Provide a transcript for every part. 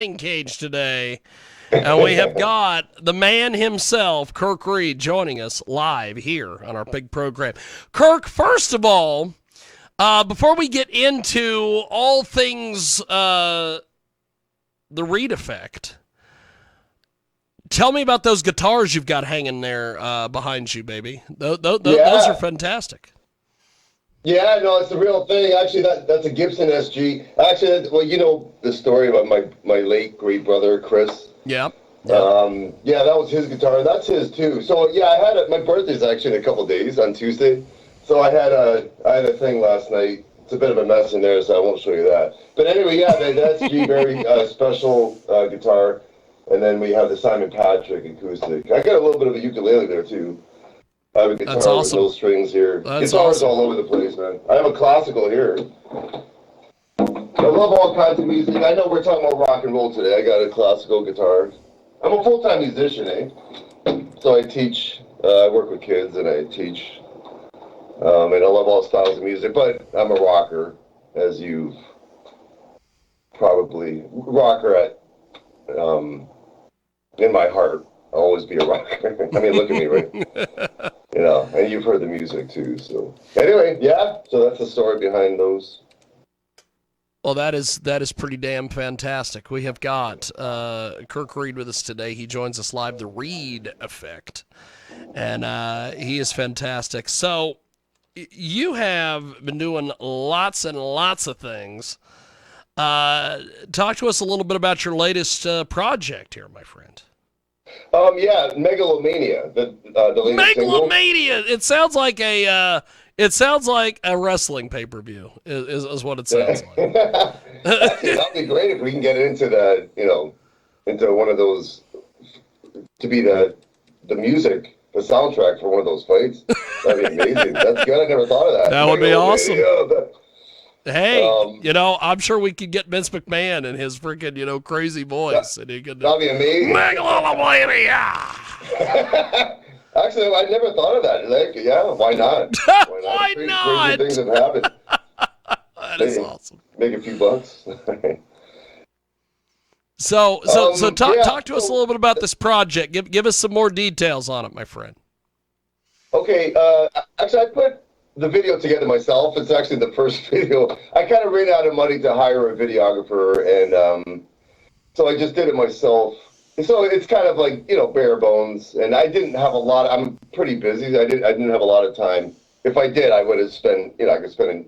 Cage today, and we have got the man himself, Kirk Reed, joining us live here on our big program. Kirk, first of all, before we get into all things the Reed effect, tell me about those guitars you've got hanging there behind you, baby. Those are Yeah, fantastic. yeah, no, it's the real thing. Actually, that's a Gibson SG. Actually, well, you know the story about my late great brother Chris. Yep. Yep. Yeah, that was his guitar. That's his too. So yeah, I had my birthday's actually in a couple days on Tuesday. So I had a thing last night. It's a bit of a mess in there, so I won't show you that. But anyway, yeah, the SG very special guitar, and then we have the Simon Patrick acoustic. I got a little bit of a ukulele there too. I have a That's guitar with awesome. no strings here. That's Guitars awesome. all over the place, man. I have a classical here. I love all kinds of music. I know we're talking about rock and roll today. I got a classical guitar. I'm a full-time musician, eh? So I teach. I work with kids and I teach. And I love all styles of music. But I'm a rocker, as you probably rocker at in my heart. I'll always be a rocker. I mean, look at me, right? And you've heard the music too. So anyway, yeah. So that's the story behind those. Well, that is pretty damn fantastic. We have got Kirk Reed with us today. He joins us live, the Reed Effect, and he is fantastic. So you have been doing lots and lots of things. Talk to us a little bit about your latest project here, my friend. Yeah, Megalomania, the latest single. Megalomania. It sounds like a wrestling pay per view. Is what it sounds like. Actually, that'd be great if we can get it into into one of those to be the music, the soundtrack for one of those fights. That'd be amazing. That's good. I never thought of that. That would be awesome. Megalomania. Hey, Um, I'm sure we could get Vince McMahon and his freaking, crazy that, voice, and he could that'd be amazing. Megalomania. Actually, I never thought of that. Like, yeah, why not? Why not? Why Crazy things not? have happened. That is Make, awesome. make a few bucks. So talk Yeah. talk to us a little bit about this project. Give us some more details on it, my friend. Okay. Actually, I put the video together myself. It's actually the first video. I kind of ran out of money to hire a videographer, and so I just did it myself. So it's kind of like bare bones, and I didn't have a lot. I'm pretty busy. I didn't have a lot of time. If I did, I would have spent I could spend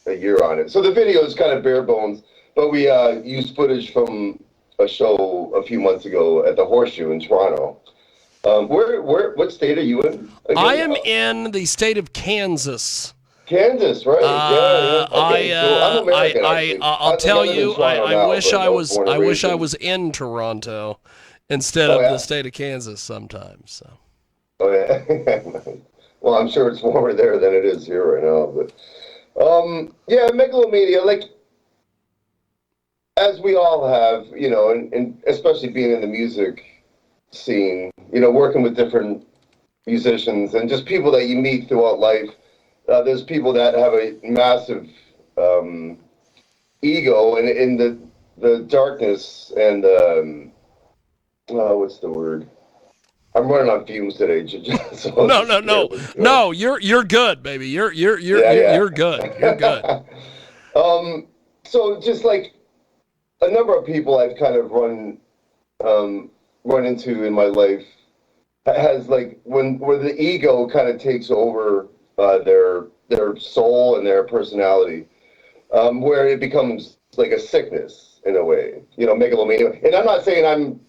a year on it. So the video is kind of bare bones, but we used footage from a show a few months ago at the Horseshoe in Toronto. What state are you in I again? am in the state of Kansas. Kansas, right? Yeah, yeah. Okay, cool. I'm American actually. I'll Like I tell live in you, Toronto I now, wish but I I was was born I and wish raised I in. was in Toronto instead Oh of the yeah. state of Kansas sometimes. So. Oh yeah. Well, I'm sure it's warmer there than it is here right now, but yeah, megalomania. Like as we all have, and especially being in the music scene, working with different musicians and just people that you meet throughout life. There's people that have a massive um, ego and in the darkness and what's the word? I'm running on fumes today, so No, no, just bear no, with me. no. You're good, baby. You're Yeah, good. You're good. yeah. So just like a number of people I've kind of um, run into in my life has like when where the ego kind of takes over their soul and their personality, where it becomes like a sickness in a way, megalomania. And I'm not saying I'm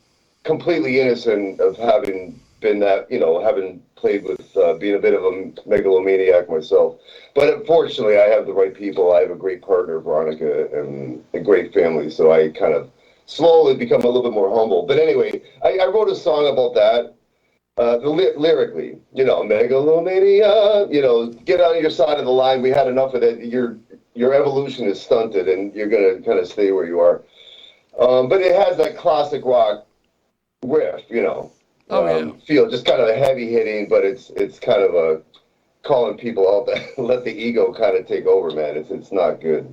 completely innocent of having been that, having played with being a bit of a megalomaniac myself. But unfortunately, I have the right people. I have a great partner, Veronica, and a great family. So I kind of slowly become a little bit more humble. But anyway, I wrote a song about that. Lyrically, megalomania, get on your side of the line. We had enough of that. Your evolution is stunted, and you're gonna kind of stay where you are. But it has that classic rock riff, Oh yeah. feel just kind of a heavy hitting, but it's kind of a calling people out that let the ego kind of take over, man. It's not good.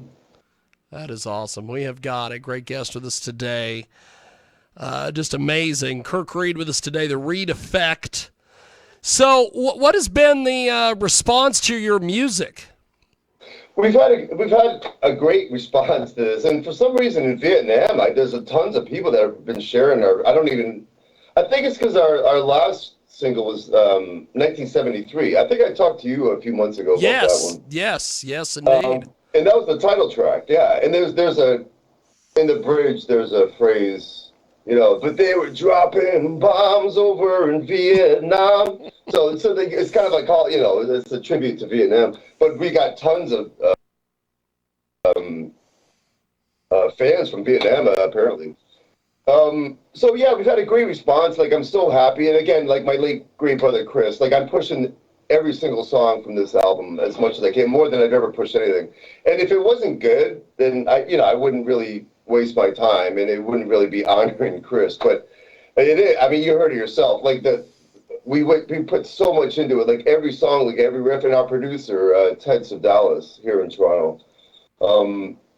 That is awesome. We have got a great guest with us today. Just amazing. Kirk Reed with us today, the Reed Effect. So, what has been the response to your music? We've had a great response to this, and for some reason in Vietnam, there's a tons of people that have been sharing our. I think it's because our last single was 1973. I think I talked to you a few months ago about that Yes, one. yes, indeed. And that was the title track, yeah. And there's a in the bridge there's a phrase, but they were dropping bombs over in Vietnam. It's kind of like it's a tribute to Vietnam. But we got tons of um, fans from Vietnam apparently. So yeah, we've had a great response. Like I'm so happy, and again, like my late great brother Chris, like I'm pushing every single song from this album as much as I can, more than I've ever pushed anything. And if it wasn't good, then I wouldn't really waste my time, and it wouldn't really be honoring Chris. But it is. I mean, you heard it yourself. Like we put so much into it. Like every song, like every riff, and our producer Ted Dallas here in Toronto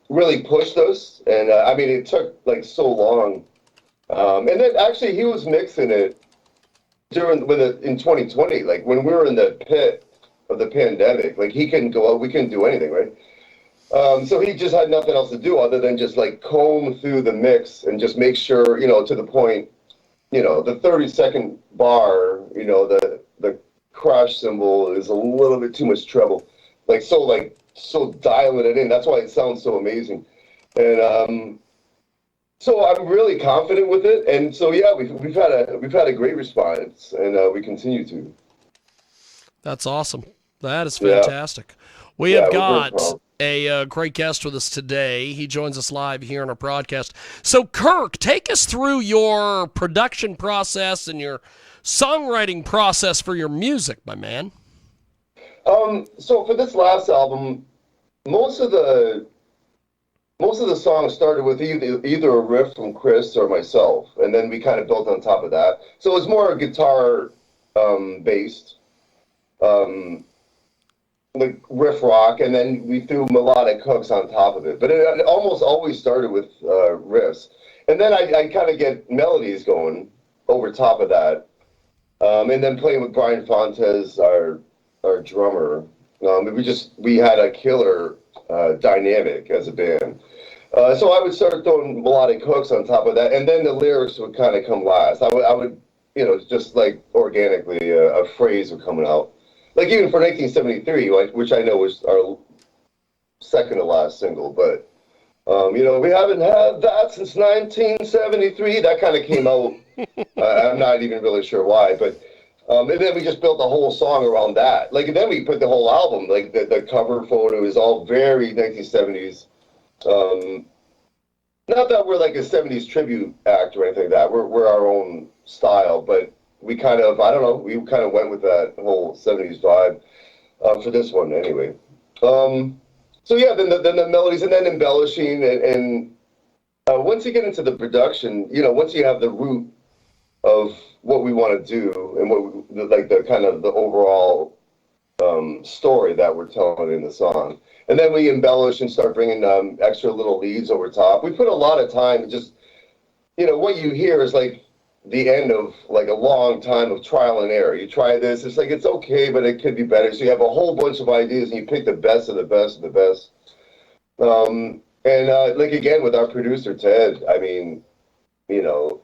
really pushed us. And I mean, it took like so long. And then actually, he was mixing it in 2020, like when we were in the pit of the pandemic. Like he couldn't go out, we couldn't do anything, right? So he just had nothing else to do other than just like comb through the mix and just make sure, to the point, the 30-second bar, the crash cymbal is a little bit too much treble, so dialing it in. That's why it sounds so amazing. And so I'm really confident with it, and so yeah, we've had a great response, and we continue to. That's awesome. That is Yeah, fantastic. We yeah, have we're very got proud. a great guest with us today. He joins us live here on our broadcast. So, Kirk, take us through your production process and your songwriting process for your music, my man. So for this last album, most of the most of the songs started with either a riff from Chris or myself, and then we kind of built on top of that. So it was more guitar based, um, like riff rock, and then we threw melodic hooks on top of it. But it almost always started with riffs, and then I kind of get melodies going over top of that, and then playing with Brian Fontes, our drummer. We had a killer dynamic as a band. So I would start throwing melodic hooks on top of that, and then the lyrics would kind of come last. I would, just like organically, a phrase would come out. Like even for 1973, which I know was our second to last single, but we haven't had that since 1973. That kind of came out. I'm not even really sure why, but and then we just built a whole song around that. Like, and then we put the whole album, like the cover photo is all very 1970s. Um, Not that we're like a 70s tribute act or anything like that. We're our own style, but we kind of, I don't know, we kind of went with that whole 70s vibe for this one anyway. Um, so yeah, then the melodies and then embellishing and once you get into the production, once you have the root of what we want to do and like the kind of the overall story that we're telling in the song. And then we embellish and start bringing extra little leads over top. We put a lot of time. Just what you hear is like the end of like a long time of trial and error. You try this, it's like it's okay, but it could be better. So you have a whole bunch of ideas, and you pick the best of the best of the best. And like again with our producer Ted, I mean, you know,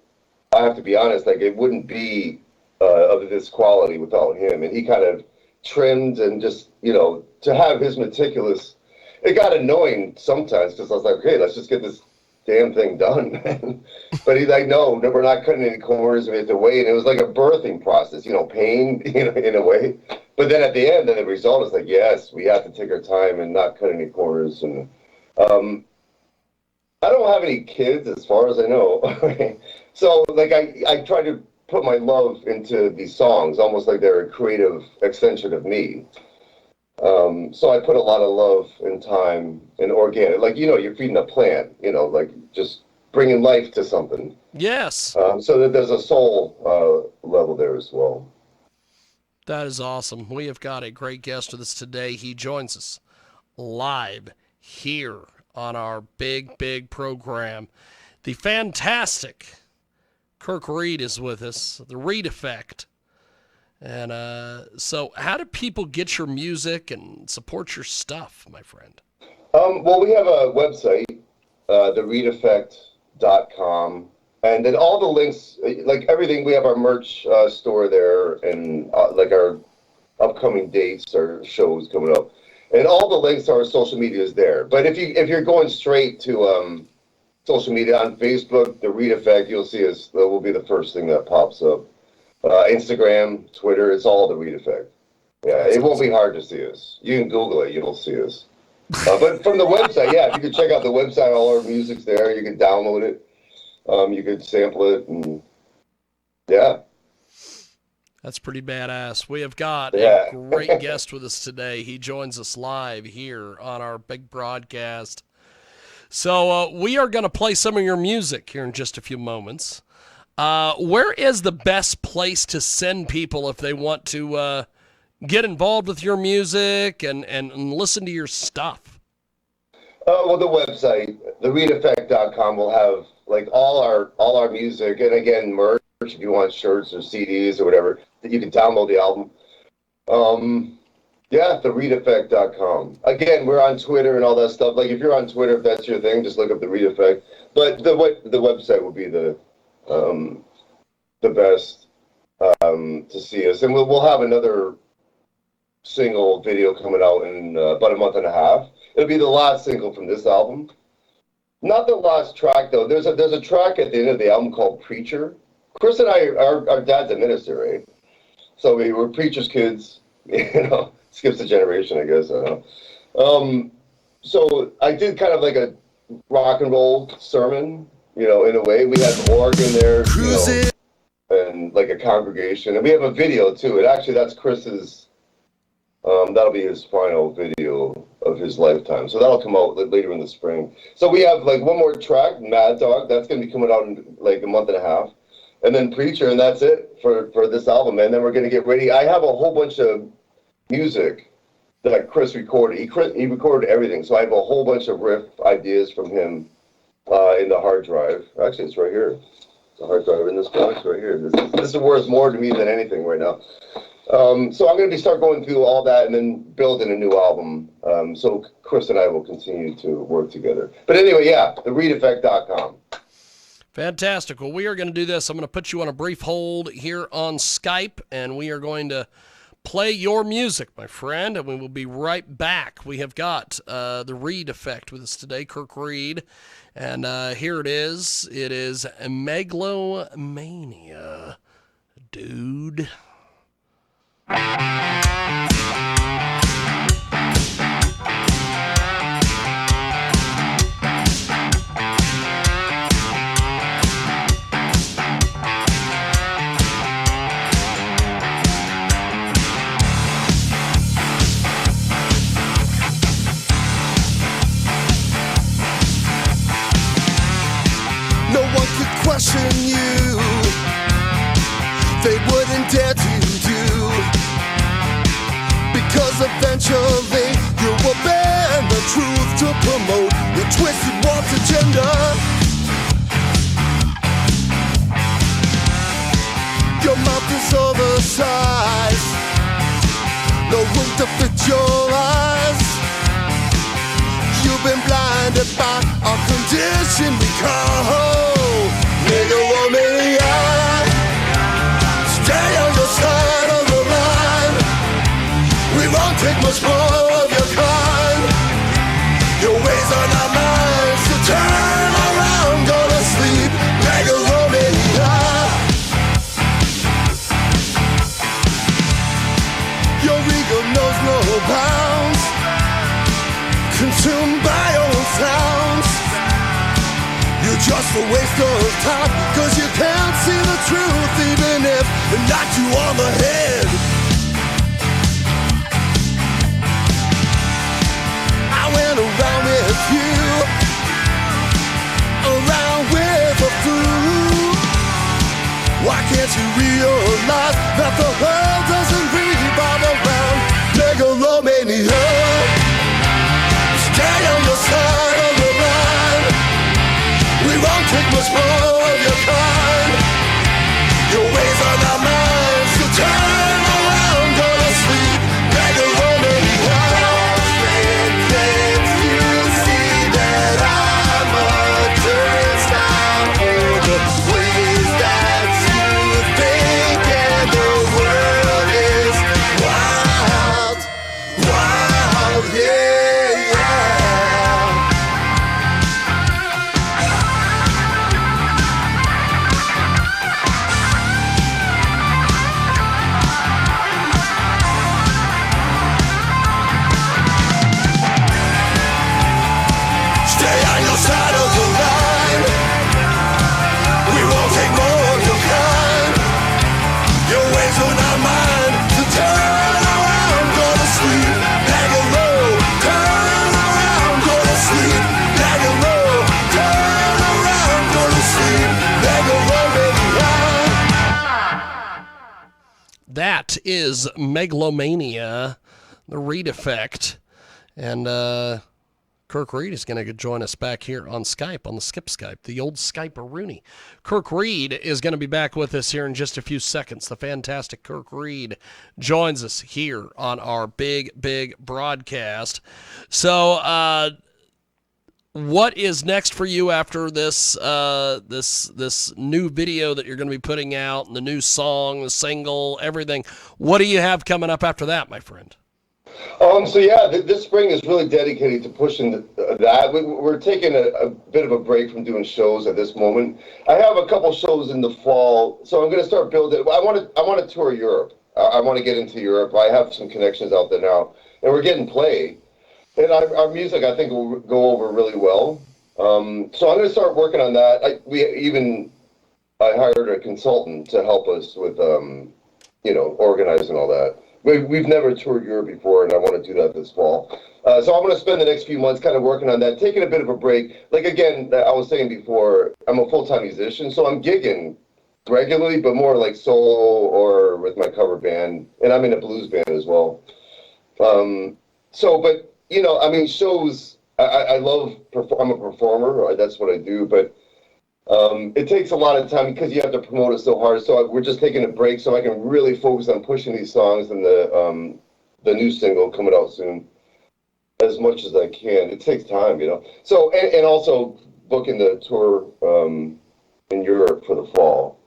I have to be honest, like it wouldn't be of this quality without him. And he kind of trimmed and just, to have his meticulous, it got annoying sometimes because I was like, okay, let's just get this damn thing done. But he's like, no, we're not cutting any corners. We have to wait. And it was like a birthing process, pain, in a way. But then at the end, then the result is like, yes, we have to take our time and not cut any corners. And um, I don't have any kids as far as I know. So like I try to put my love into these songs, almost like they're a creative extension of me. So I put a lot of love and time and organic, like, you're feeding a plant, like just bringing life to something. Yes, So that there's a soul level there as well. that is awesome. We have got a great guest with us today. He joins us live here on our big program. The fantastic Kirk Reed is with us, the Reed Effect. And so how do people get your music and support your stuff, my friend? Well, we have a website, thereedeffect.com, and then all the links, like everything, we have our merch store there, and like our upcoming dates or shows coming up, and all the links to our social media is there. But if you're going straight to social media on Facebook, the Reed Effect, you'll see us. That will be the first thing that pops up. Instagram, Twitter, it's all the Reed Effect. Yeah, it won't be hard to see us. You can Google it, you'll see us. But from the website, yeah, if you could check out the website, all our music's there. You can download it. You could sample it, and yeah. That's pretty badass. We have got a great guest with us today. He joins us live here on our big broadcast. So we are going to play some of your music here in just a few moments. Where is the best place to send people if they want to get involved with your music and listen to your stuff? Well, the website, thereedeffect.com, will have like all our music, and again, merch if you want shirts or CDs or whatever, that you can download the album. Yeah, thereedeffect.com. Again, we're on Twitter and all that stuff. Like if you're on Twitter, if that's your thing, just look up the Reed Effect. But the website would be the best to see us, and we'll have another single video coming out in about a month and a half. It'll be the last single from this album. Not the last track though. There's a track at the end of the album called Preacher. Chris and I, our dad's a minister, right? So we were preacher's kids, you know. Skips a generation, I guess. I don't know. So I did kind of like a rock and roll sermon, you know, in a way. We had organ there, you know, and like a congregation, and we have a video too. And actually, that's Chris's. That'll be his final video of his lifetime. So that'll come out later in the spring. So we have like one more track, Mad Dog. That's gonna be coming out in like a month and a half, and then Preacher, and that's it for this album. And then we're gonna get ready. I have a whole bunch of music that Chris recorded. He recorded everything, so I have a whole bunch of riff ideas from him in the hard drive. Actually, it's right here. The hard drive in this box right here. This is worth more to me than anything right now. So I'm going to start going through all that and then building a new album. So Chris and I will continue to work together. But anyway, yeah, thereedeffect.com. Fantastic. Well, we are going to do this. I'm going to put you on a brief hold here on Skype, and we are going to play your music, my friend, and we will be right back. We have got the Reed Effect with us today, Kirk Reed, and here it is. It is Megalomania, dude. Question you, they wouldn't dare to do, because eventually you will bend the truth to promote your twisted warped agenda. Your mouth is oversized, no room to fit your eyes. You've been blinded by our condition we call Megalomania. Stay on your side of the line. We won't take much more of your kind. Your ways are not mine, so turn around, go to sleep. Megalomania. Your ego knows no bounds, consumed by old sounds. You're just a waste of time, cause you can't see the truth even if they knock you on the head. I went around with you, around with a fool. Why can't you realize that the world doesn't revolve around Megalomania? Stay on your side of the much more of your kind. Your ways are not mine, so turn around, go to sleep like a woman. Can't you see that I'm a turnstile for the ways that you think, and the world is wild, wild, yeah, yeah. Stay on your side of the line. We won't take more of your kind. Your ways are not mine. So turn around, go to sleep, bag it low. Turn around, go to sleep, bag it low. Turn around, go to sleep, bag it low, baby. That is Megalomania, the Reed Effect. And Kirk Reed is going to join us back here on Skype, on the Skip Skype, the old Skype-a-rooney. Kirk Reed is going to be back with us here in just a few seconds. The fantastic Kirk Reed joins us here on our big broadcast. So, what is next for you after this this new video that you're going to be putting out, and the new song, the single, everything? What do you have coming up after that, my friend? So yeah, this spring is really dedicated to pushing that. We're taking a bit of a break from doing shows at this moment. I have a couple shows in the fall, so I'm going to start building. I want to tour Europe. I want to get into Europe. I have some connections out there now, and we're getting play. And our music, I think, will go over really well. So I'm going to start working on that. I hired a consultant to help us with, organizing all that. We've never toured Europe before, and I want to do that this fall. So I'm going to spend the next few months kind of working on that, taking a bit of a break. Like, again, I was saying before, I'm a full-time musician, so I'm gigging regularly, but more like solo or with my cover band. And I'm in a blues band as well. Shows, I love, I'm a performer, that's what I do, but it takes a lot of time because you have to promote it so hard. So we're just taking a break so I can really focus on pushing these songs and the new single coming out soon as much as I can. It takes time, So, and also booking the tour in Europe for the fall.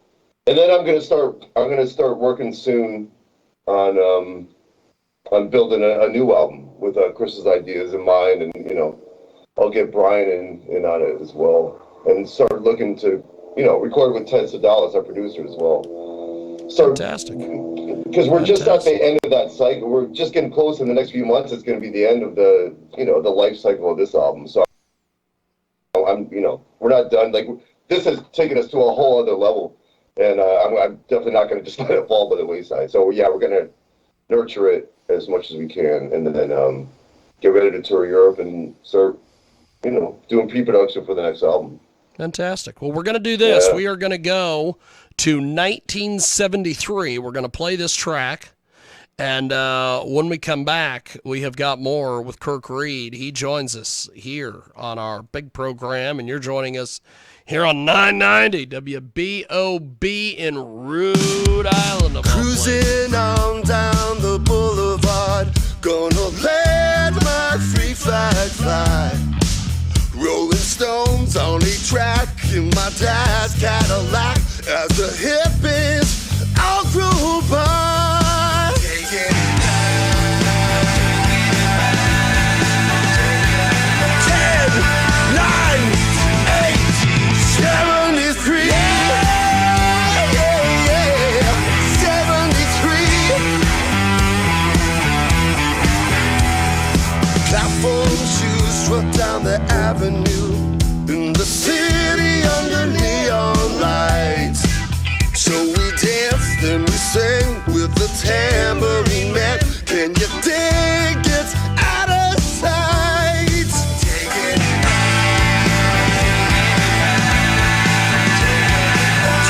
And then I'm going to start working soon on building a new album with Chris's ideas in mind, and I'll get Brian in on it as well, and start looking to record with Ted Sedalis, our producer, as well. Fantastic. Because we're just at the end of that cycle. We're just getting close. In the next few months, it's going to be the end of the the life cycle of this album. So we're not done. Like, this has taken us to a whole other level, and I'm definitely not going to just let it fall by the wayside. So yeah, we're going to nurture it as much as we can, and then get ready to tour Europe and start, doing pre-production for the next album. Fantastic. Well, we're going to do this. Yeah. We are going to go to 1973. We're going to play this track, and when we come back, we have got more with Kirk Reed. He joins us here on our big program, and you're joining us here on 990 WBOB in Rhode Island. Cruising on down the boulevard, gonna let my free flag fly. Rolling Stones on a track in my dad's Cadillac as the hippies all grew by. Take it back. 10, 9, 8, 73. Yeah, 73. Platform shoes struck down the avenue in the city under neon lights. So we danced and we sang with the tambourine man. Can you dig it out of sight? Take it back.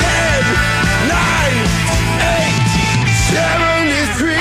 10, 9, 8, 73.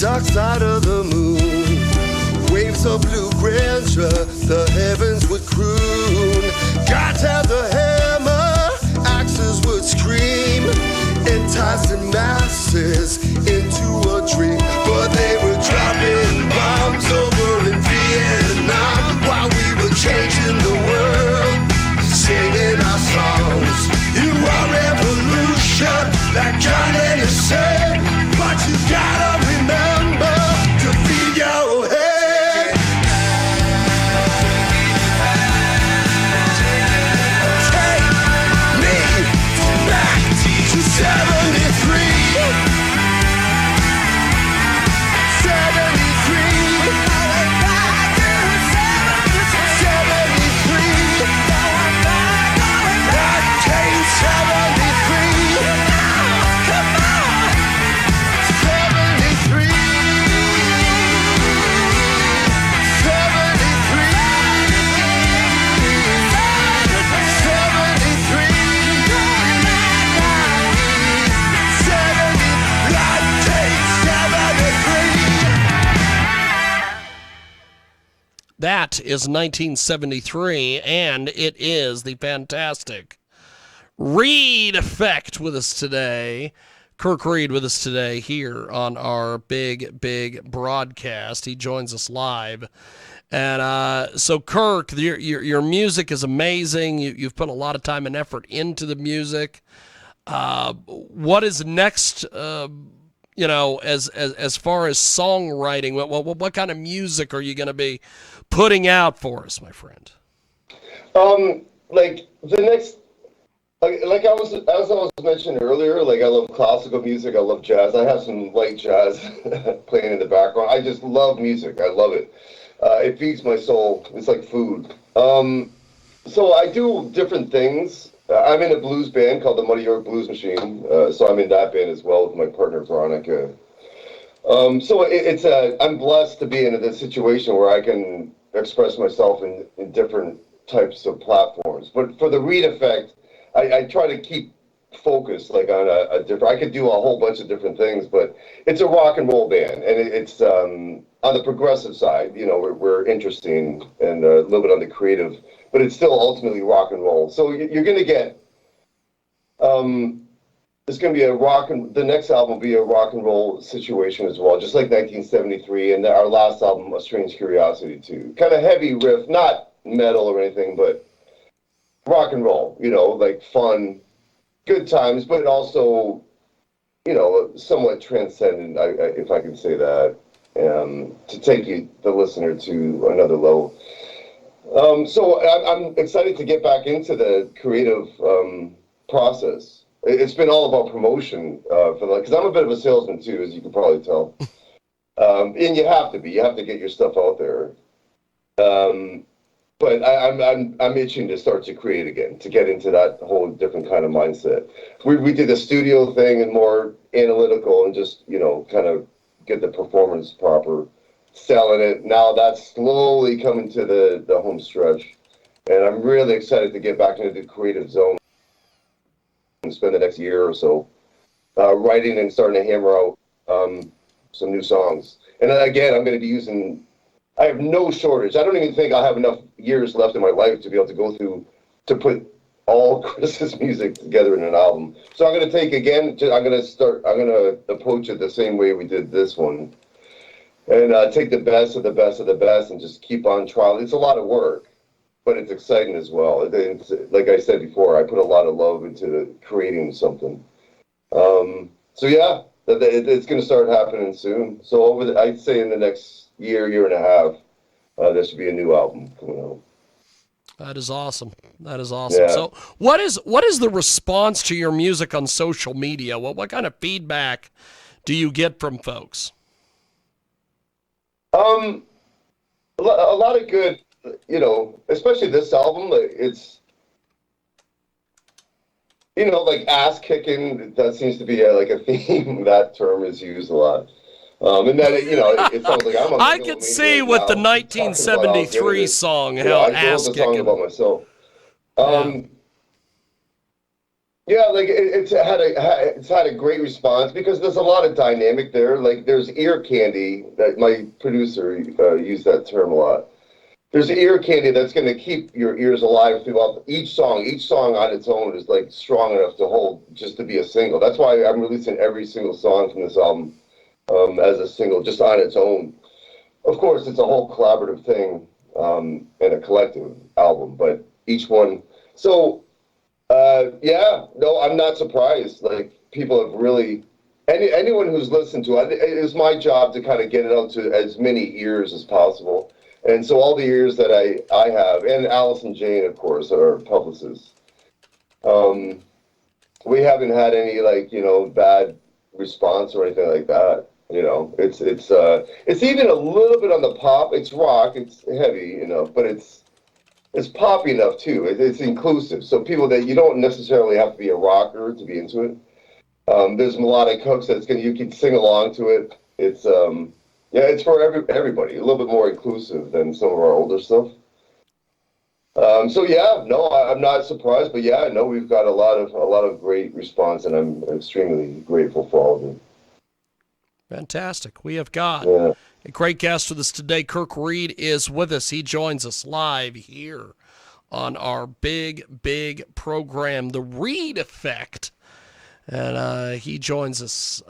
dark side of the moon. Waves of blue grandeur, the heavens would croon. Gods have the hammer, axes would scream, enticing masses into a dream. But they were dropping bombs over in Vietnam while we were changing the world, singing our songs. You are revolution, like John Lennon said, but you gotta remember to feed your head. Take me back to 73. 73. That is 1973, and it is the fantastic Reed Effect with us today. Kirk Reed with us today here on our big broadcast. He joins us live. And so, Kirk, your music is amazing. You've put a lot of time and effort into the music. What is next, as far as songwriting? What kind of music are you going to be putting out for us, my friend? Like the next, like I was mentioning earlier, like I love classical music, I love jazz. I have some light jazz playing in the background. I just love music. I love it. It feeds my soul. It's like food. So I do different things. I'm in a blues band called the Muddy York Blues Machine. So I'm in that band as well with my partner Veronica. So I'm blessed to be in this situation where I can express myself in different types of platforms. But for the Reed Effect, I try to keep focused, like on a different. I could do a whole bunch of different things, but it's a rock and roll band, and it's on the progressive side. We're interesting and a little bit on the creative, but it's still ultimately rock and roll. So you're going to get. It's going to be the next album will be a rock and roll situation as well, just like 1973, and our last album, A Strange Curiosity, too. Kind of heavy riff, not metal or anything, but rock and roll, like fun, good times, but also, somewhat transcendent, if I can say that, to take the listener to another level. So I'm excited to get back into the creative process. It's been all about promotion because I'm a bit of a salesman too, as you can probably tell. And you have to get your stuff out there. But I'm itching to start to create again, to get into that whole different kind of mindset. We did the studio thing and more analytical and just, kind of get the performance proper, selling it. Now that's slowly coming to the home stretch. And I'm really excited to get back into the creative zone and spend the next year or so writing and starting to hammer out some new songs. And again, I'm going to be using. I have no shortage. I don't even think I'll have enough years left in my life to be able to go through to put all Chris's music together in an album. So I'm going to take again. I'm going to approach it the same way we did this one, and take the best of the best of the best and just keep on trial. It's a lot of work, but it's exciting as well. Like I said before, I put a lot of love into creating something. So yeah, it's going to start happening soon. So I'd say in the next year and a half, there should be a new album coming out. That is awesome. Yeah. So what is the response to your music on social media? What kind of feedback do you get from folks? A lot of good, especially this album. It's, like ass kicking. That seems to be like a theme. That term is used a lot. And then, it sounds like I'm. I could see with the 1973 song how ass kicking. I wrote the song about myself. Yeah, like it's had a great response because there's a lot of dynamic there. Like there's ear candy that my producer used that term a lot. There's ear candy that's going to keep your ears alive throughout each song. Each song on its own is like strong enough to hold just to be a single. That's why I'm releasing every single song from this album as a single, just on its own. Of course, it's a whole collaborative thing and a collective album, but each one. So yeah, no, I'm not surprised. Like people have really, anyone who's listened to it, it is my job to kind of get it out to as many ears as possible. And so all the ears that I have, and Allison Jane, of course, are publicists. Um, we haven't had any like bad response or anything like that. It's even a little bit on the pop. It's rock. It's heavy, but it's poppy enough too. It's inclusive, so people that you don't necessarily have to be a rocker to be into it. There's melodic hooks you can sing along to it. Yeah, it's for everybody. A little bit more inclusive than some of our older stuff. So yeah, no, I'm not surprised, but yeah, no, we've got a lot of great response, and I'm extremely grateful for all of it. Fantastic. We have got Yeah. a great guest with us today. Kirk Reed is with us. He joins us live here on our big program, The Reed Effect. And he joins us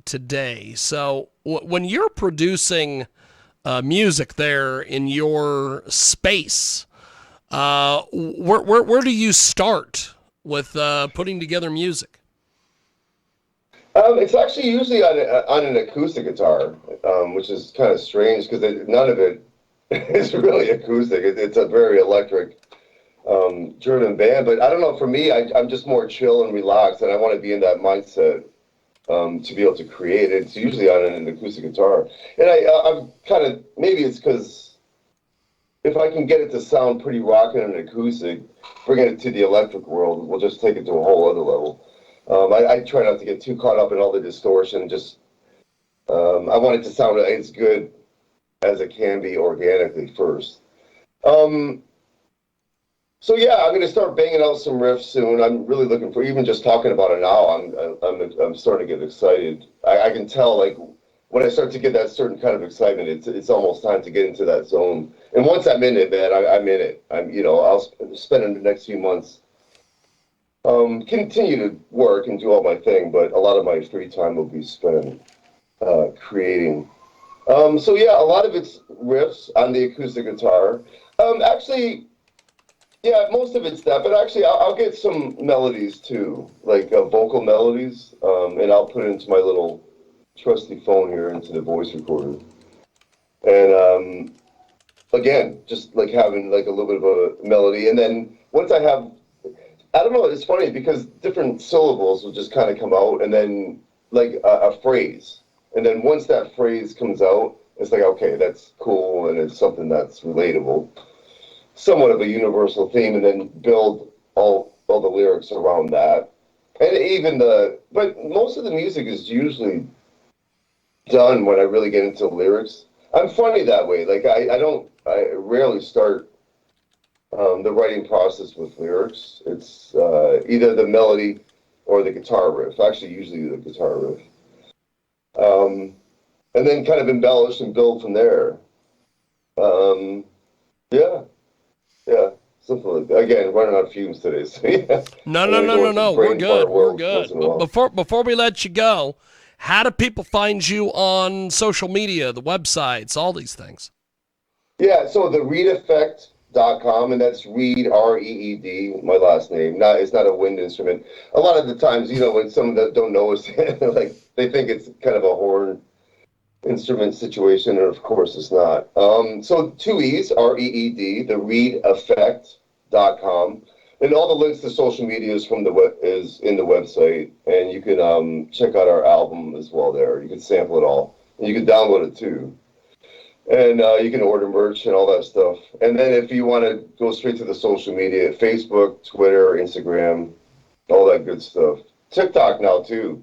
today. So when you're producing music there in your space, where do you start with putting together music? It's actually usually on an acoustic guitar, which is kind of strange because none of it is really acoustic. It's a very electric German band, but I don't know. For me, I'm just more chill and relaxed, and I want to be in that mindset to be able to create. It's usually on an acoustic guitar, and I'm kind of maybe it's because if I can get it to sound pretty rockin' and acoustic, bringing it to the electric world, we'll just take it to a whole other level. I try not to get too caught up in all the distortion. Just I want it to sound as good as it can be organically first. So yeah, I'm going to start banging out some riffs soon. I'm really looking for even just talking about it now. I'm starting to get excited. I can tell like when I start to get that certain kind of excitement, it's almost time to get into that zone. And once I'm in it, man, I'm in it. I'll spend the next few months continue to work and do all my thing, but a lot of my free time will be spent creating. So yeah, a lot of it's riffs on the acoustic guitar. Actually, yeah, most of it's that, but actually, I'll get some melodies too, like vocal melodies, and I'll put it into my little trusty phone here into the voice recorder. And again, just like having like a little bit of a melody, and then once I don't know, it's funny because different syllables will just kind of come out, and then like a phrase, and then once that phrase comes out, it's like okay, that's cool, and it's something that's relatable, somewhat of a universal theme, and then build all the lyrics around that. And even but most of the music is usually done when I really get into lyrics. I'm funny that way. Like I rarely start the writing process with lyrics. It's either the melody or the guitar riff. Actually, usually the guitar riff, and then kind of embellish and build from there. Um, yeah. Yeah, something like that. Again, running on fumes today. So yeah, No, I'm no, gonna no, go no, into the no. We're brain fart good. We're world once good. in a But while. before we let you go, how do people find you on social media, the websites, all these things? Yeah, so the reedeffect.com, and that's Reed, R-E-E-D, my last name. It's not a wind instrument. A lot of the times, when some that don't know us, like they think it's kind of a horn instrument situation, and of course it's not. So two E's, R-E-E-D, the reedeffect.com. And all the links to social media is is in the website, and you can check out our album as well there. You can sample it all, and you can download it too. And you can order merch and all that stuff. And then if you want to go straight to the social media, Facebook, Twitter, Instagram, all that good stuff. TikTok now too.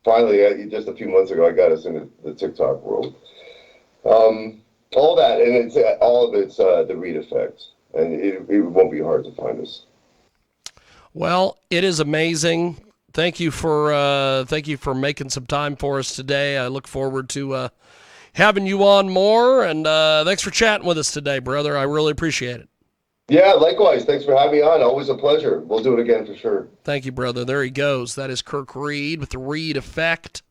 Finally, just a few months ago, I got us into the TikTok world. All that, and all of it's the Reed Effect, and it won't be hard to find us. Well, it is amazing. Thank you for making some time for us today. I look forward to having you on more, and thanks for chatting with us today, brother. I really appreciate it. Yeah, likewise. Thanks for having me on. Always a pleasure. We'll do it again for sure. Thank you, brother. There he goes. That is Kirk Reed with the Reed Effect,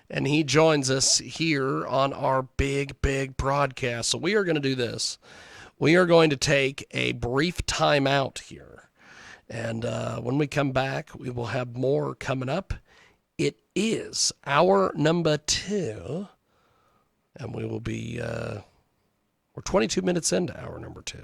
and he joins us here on our big broadcast. So we are going to do this. We are going to take a brief time out here, and when we come back, we will have more coming up. It is hour number 2, and we will be we're 22 minutes into hour number 2.